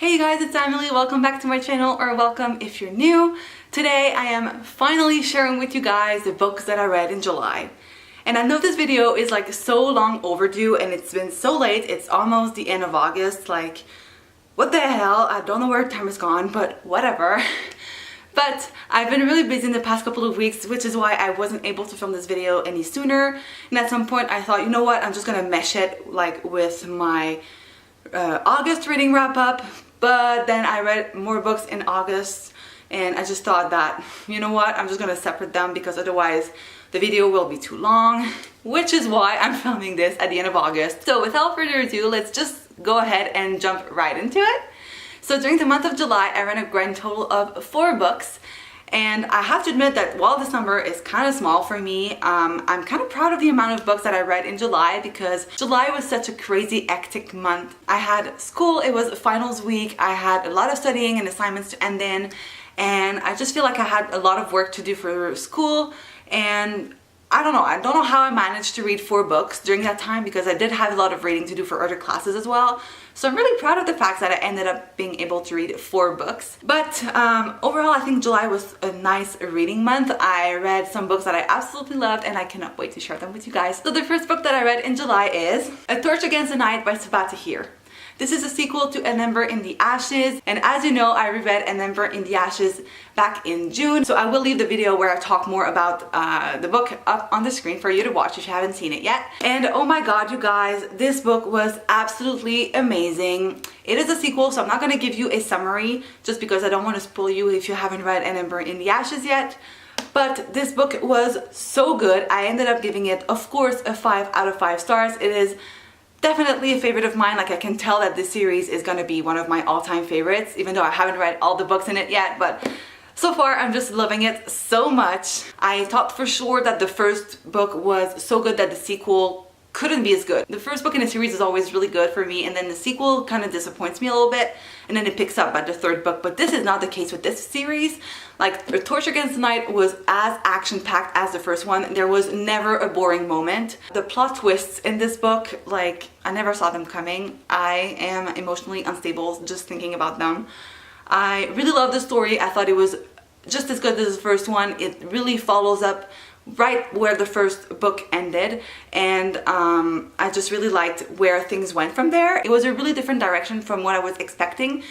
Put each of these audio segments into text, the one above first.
Hey you guys, it's Amélie. Welcome back to my channel, or welcome if you're new. Today I am finally sharing with you guys the books that I read in July. And I know this video is like so long overdue and it's been so late. It's almost the end of August. Like, what the hell? I don't know where time has gone, but whatever. But I've been really busy in the past couple of weeks, which is why I wasn't able to film this video any sooner. And at some point I thought, you know what, I'm just gonna mesh it like with my August reading wrap up. But then I read more books in August and I just thought that, you know what, I'm just gonna separate them because otherwise the video will be too long, which is why I'm filming this at the end of August. So without further ado, let's just go ahead and jump right into it. So during the month of July, I read a grand total of 4 books. And I have to admit that while this number is kind of small for me, I'm kind of proud of the amount of books that I read in July because July was such a crazy, hectic month. I had school, it was finals week, I had a lot of studying and assignments to end in, and I just feel like I had a lot of work to do for school, and I don't know how I managed to read 4 books during that time because I did have a lot of reading to do for other classes as well. So I'm really proud of the fact that I ended up being able to read 4 books. But overall, I think July was a nice reading month. I read some books that I absolutely loved and I cannot wait to share them with you guys. So the first book that I read in July is A Torch Against the Night by Saccades. This is a sequel to An Ember in the Ashes, and as you know, I reread An Ember in the Ashes back in June, so I will leave the video where I talk more about the book up on the screen for you to watch if you haven't seen it yet. And oh my god, you guys, this book was absolutely amazing. It is a sequel, so I'm not going to give you a summary just because I don't want to spoil you if you haven't read An Ember in the Ashes yet. But this book was so good. I ended up giving it, of course, a 5 out of 5 stars. It is definitely a favorite of mine. Like, I can tell that this series is going to be one of my all-time favorites, even though I haven't read all the books in it yet, but so far I'm just loving it so much. I thought for sure that the first book was so good that the sequel couldn't be as good. The first book in a series is always really good for me, and then the sequel kind of disappoints me a little bit, and then it picks up at the third book. But this is not the case with this series. Like, A Torch Against the Night was as action-packed as the first one. There was never a boring moment. The plot twists in this book, like, I never saw them coming. I am emotionally unstable just thinking about them. I really love the story. I thought it was just as good as the first one. It really follows up right where the first book ended, and I just really liked where things went from there. It was a really different direction from what I was expecting,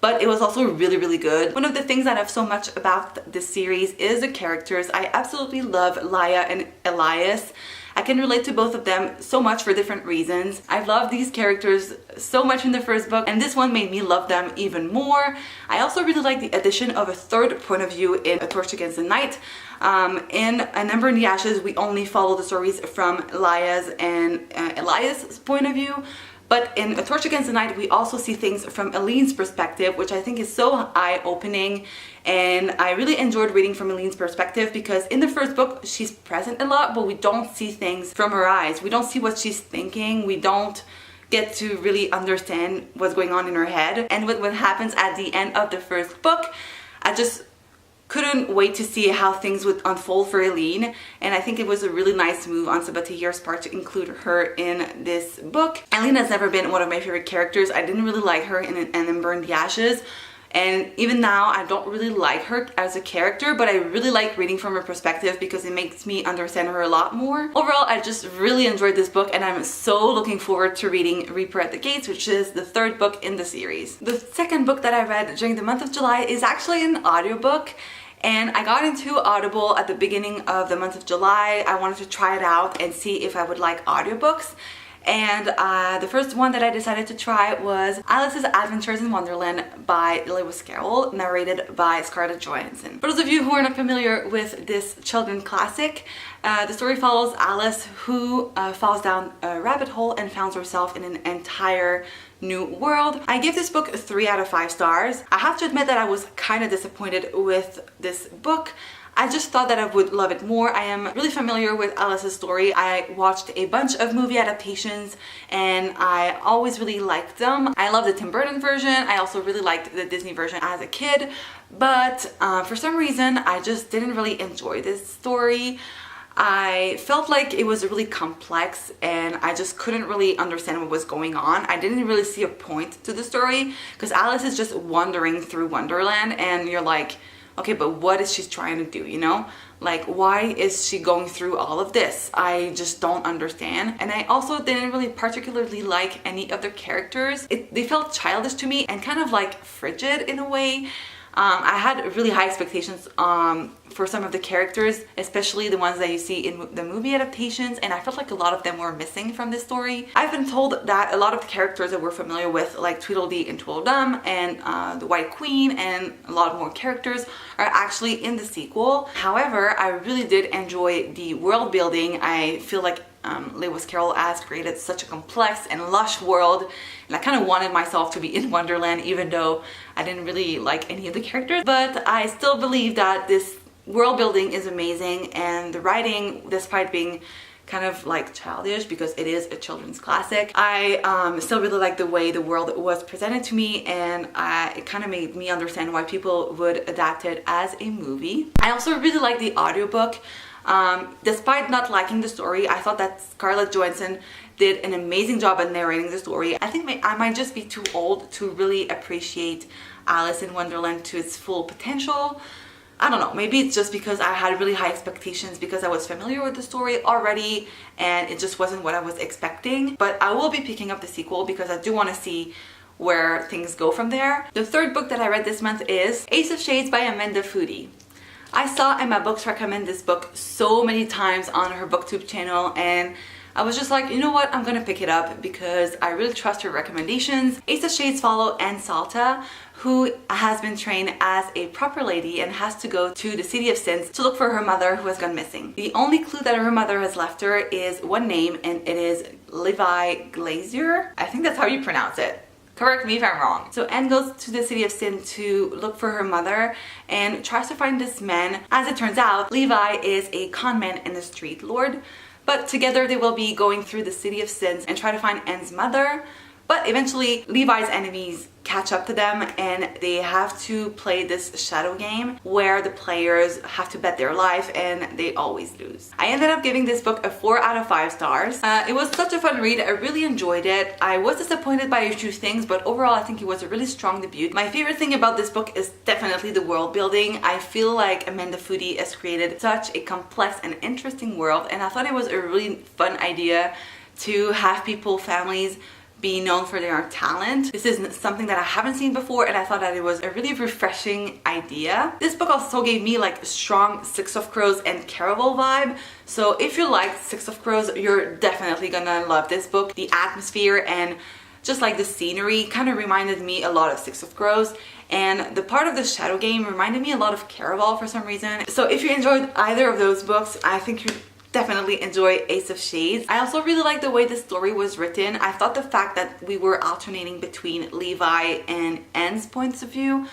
but it was also really, really good. One of the things I love so much about this series is the characters. I absolutely love Laia and Elias. I can relate to both of them so much for different reasons. I love these characters so much in the first book, and this one made me love them even more. I also really like the addition of a third point of view in A Torch Against the Night. In An Ember in the Ashes, we only follow the stories from Laia's and Elias' point of view. But in A Torch Against the Night, we also see things from Eline's perspective, which I think is so eye-opening. And I really enjoyed reading from Eline's perspective because in the first book, she's present a lot, but we don't see things from her eyes. We don't see what she's thinking. We don't get to really understand what's going on in her head. And what happens at the end of the first book, I just couldn't wait to see how things would unfold for Eline, and I think it was a really nice move on Saccades' part to include her in this book. Eline has never been one of my favorite characters. I didn't really like her in An Ember in the Ashes, and even now I don't really like her as a character, but I really like reading from her perspective because it makes me understand her a lot more. Overall, I just really enjoyed this book, and I'm so looking forward to reading Reaper at the Gates, which is the third book in the series. The second book that I read during the month of July is actually an audiobook. And I got into Audible at the beginning of the month of July. I wanted to try it out and see if I would like audiobooks. And the first one that I decided to try was Alice's Adventures in Wonderland by Lewis Carroll, narrated by Scarlett Johansson. For those of you who are not familiar with this children's classic, the story follows Alice, who falls down a rabbit hole and finds herself in an entire new world. I gave this book 3 out of 5 stars. I have to admit that I was kind of disappointed with this book. I just thought that I would love it more. I am really familiar with Alice's story. I watched a bunch of movie adaptations and I always really liked them. I love the Tim Burton version. I also really liked the Disney version as a kid, but for some reason I just didn't really enjoy this story. I felt like it was really complex and I just couldn't really understand what was going on. I didn't really see a point to the story because Alice is just wandering through Wonderland and you're like, okay, but what is she trying to do, you know? Like, why is she going through all of this? I just don't understand. And I also didn't really particularly like any of the characters. They felt childish to me and kind of like frigid in a way. I had really high expectations for some of the characters, especially the ones that you see in the movie adaptations, and I felt like a lot of them were missing from this story. I've been told that a lot of the characters that we're familiar with, like Tweedledee and Tweedledum and the White Queen and a lot more characters, are actually in the sequel. However, I really did enjoy the world building. I feel like Lewis Carroll has created such a complex and lush world, and I kind of wanted myself to be in Wonderland even though I didn't really like any of the characters. But I still believe that this world building is amazing, and the writing, despite being kind of like childish because it is a children's classic, I still really like the way the world was presented to me, and it kind of made me understand why people would adapt it as a movie. I also really like the audiobook. Despite not liking the story, I thought that Scarlett Johansson did an amazing job at narrating the story. I think I might just be too old to really appreciate Alice in Wonderland to its full potential. I don't know, maybe it's just because I had really high expectations because I was familiar with the story already and it just wasn't what I was expecting. But I will be picking up the sequel because I do want to see where things go from there. The third book that I read this month is Ace of Shades by Amanda Foody. I saw Emma Books recommend this book so many times on her booktube channel, and I was just like, you know what, I'm gonna pick it up because I really trust her recommendations. Ace of Shades follow Anne Salta, who has been trained as a proper lady and has to go to the City of Sins to look for her mother who has gone missing. The only clue that her mother has left her is one name, and it is Levi Glazier. I think that's how you pronounce it. Correct me if I'm wrong. So Anne goes to the City of Sin to look for her mother and tries to find this man. As it turns out, Levi is a con man and a street lord. But together they will be going through the City of Sins and try to find Anne's mother. But eventually Levi's enemies catch up to them and they have to play this shadow game where the players have to bet their life and they always lose. I ended up giving this book a 4 out of 5 stars. It was such a fun read. I really enjoyed it. I was disappointed by a few things, but overall I think it was a really strong debut. My favorite thing about this book is definitely the world building. I feel like Amanda Foody has created such a complex and interesting world, and I thought it was a really fun idea to have families be known for their talent. This is something that I haven't seen before, and I thought that it was a really refreshing idea. This book also gave me like a strong Six of Crows and Caravelle vibe. So if you like Six of Crows, you're definitely gonna love this book. The atmosphere and just like the scenery kind of reminded me a lot of Six of Crows, and the part of the shadow game reminded me a lot of Caravelle for some reason. So if you enjoyed either of those books, I think you definitely enjoy Ace of Shades. I also really like the way the story was written. I thought the fact that we were alternating between Levi and Anne's points of view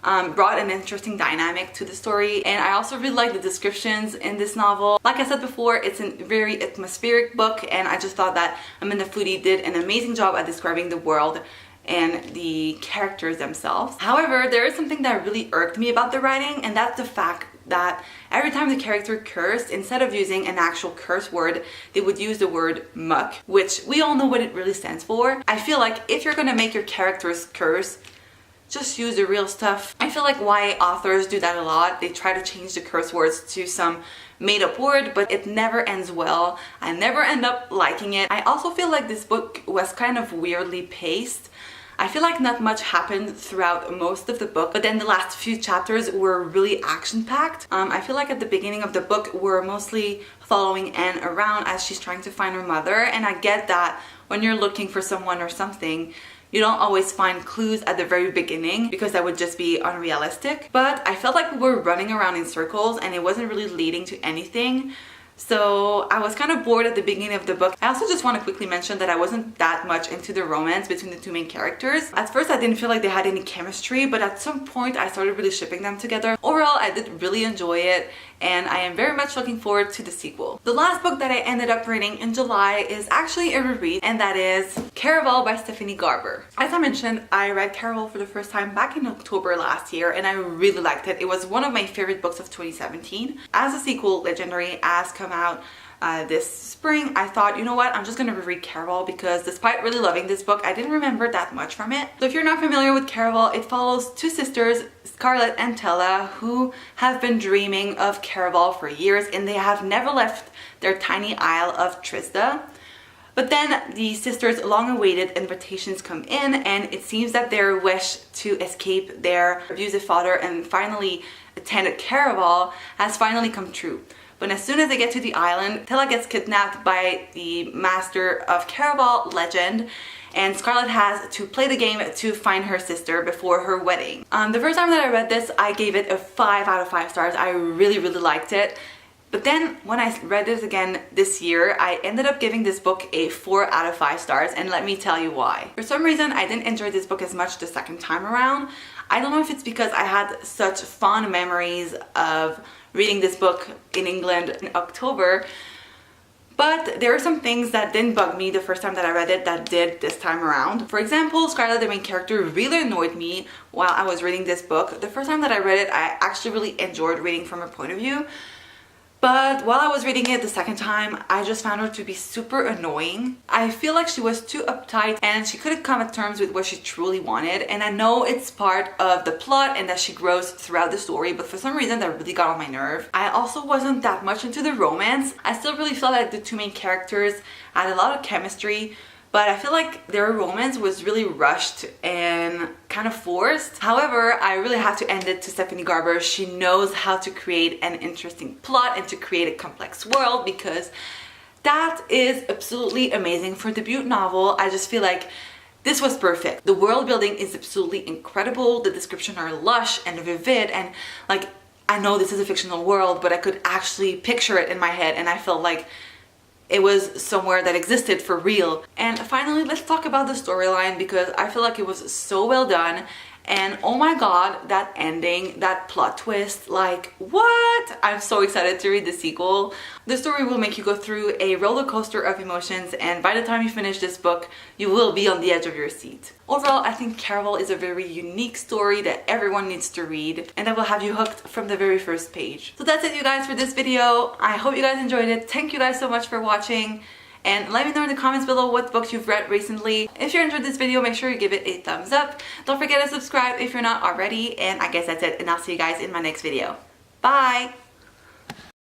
brought an interesting dynamic to the story, and I also really like the descriptions in this novel. Like I said before, it's a very atmospheric book, and I just thought that Amanda Foody did an amazing job at describing the world and the characters themselves. However, there is something that really irked me about the writing, and that's the fact that every time the character cursed, instead of using an actual curse word, they would use the word muck, which we all know what it really stands for. I feel like if you're gonna make your characters curse, just use the real stuff. I feel like YA authors do that a lot. They try to change the curse words to some made-up word, but it never ends well. I never end up liking it. I also feel like this book was kind of weirdly paced. I feel like not much happened throughout most of the book, but then the last few chapters were really action-packed. I feel like at the beginning of the book we're mostly following Anne around as she's trying to find her mother, and I get that when you're looking for someone or something, you don't always find clues at the very beginning because that would just be unrealistic. But I felt like we were running around in circles and it wasn't really leading to anything. So I was kind of bored at the beginning of the book. I also just want to quickly mention that I wasn't that much into the romance between the two main characters. At first I didn't feel like they had any chemistry, but at some point I started really shipping them together. Overall, I did really enjoy it, and I am very much looking forward to the sequel. The last book that I ended up reading in July is actually a reread, and that is Caravelle by Stephanie Garber. As I mentioned, I read Caravelle for the first time back in October last year, and I really liked it. It was one of my favorite books of 2017. As a sequel, Legendary has come out this spring. I thought, you know what, I'm just gonna reread Caravelle because despite really loving this book, I didn't remember that much from it. So if you're not familiar with Caravelle, it follows two sisters, Scarlett and Tella, who have been dreaming of Caravelle for years, and they have never left their tiny isle of Trisda. But then the sisters' long-awaited invitations come in, and it seems that their wish to escape their abusive father and finally attend Caravelle has finally come true. But as soon as they get to the island, Tella gets kidnapped by the master of Caravelle, Legend, and Scarlett has to play the game to find her sister before her wedding. The first time that I read this, I gave it a 5 out of 5 stars. I really liked it. But then when I read this again this year, I ended up giving this book a 4 out of 5 stars, and let me tell you why. For some reason, I didn't enjoy this book as much the second time around. I don't know if it's because I had such fond memories of reading this book in England in October, but there are some things that didn't bug me the first time that I read it that did this time around. For example, Scarlett, the main character, really annoyed me while I was reading this book. The first time that I read it, I actually really enjoyed reading from her point of view. But while I was reading it the second time, I just found her to be super annoying. I feel like she was too uptight and she couldn't come to terms with what she truly wanted. And I know it's part of the plot and that she grows throughout the story, but for some reason that really got on my nerve. I also wasn't that much into the romance. I still really felt like the two main characters had a lot of chemistry, but I feel like their romance was really rushed and kind of forced. However, I really have to end it to Stephanie Garber. She knows how to create an interesting plot and to create a complex world, because that is absolutely amazing. For a debut novel, I just feel like this was perfect. The world building is absolutely incredible. The descriptions are lush and vivid, and like, I know this is a fictional world, but I could actually picture it in my head, and I felt like it was somewhere that existed for real. And finally, let's talk about the storyline, because I feel like it was so well done. And oh my god, that ending, that plot twist, like what? I'm so excited to read the sequel. The story will make you go through a roller coaster of emotions, and by the time you finish this book, you will be on the edge of your seat. Overall, I think Caravelle is a very unique story that everyone needs to read, and that will have you hooked from the very first page. So that's it, you guys, for this video. I hope you guys enjoyed it. Thank you guys so much for watching. And let me know in the comments below what books you've read recently. If you enjoyed this video, make sure you give it a thumbs up. Don't forget to subscribe if you're not already. And I guess that's it, and I'll see you guys in my next video. Bye!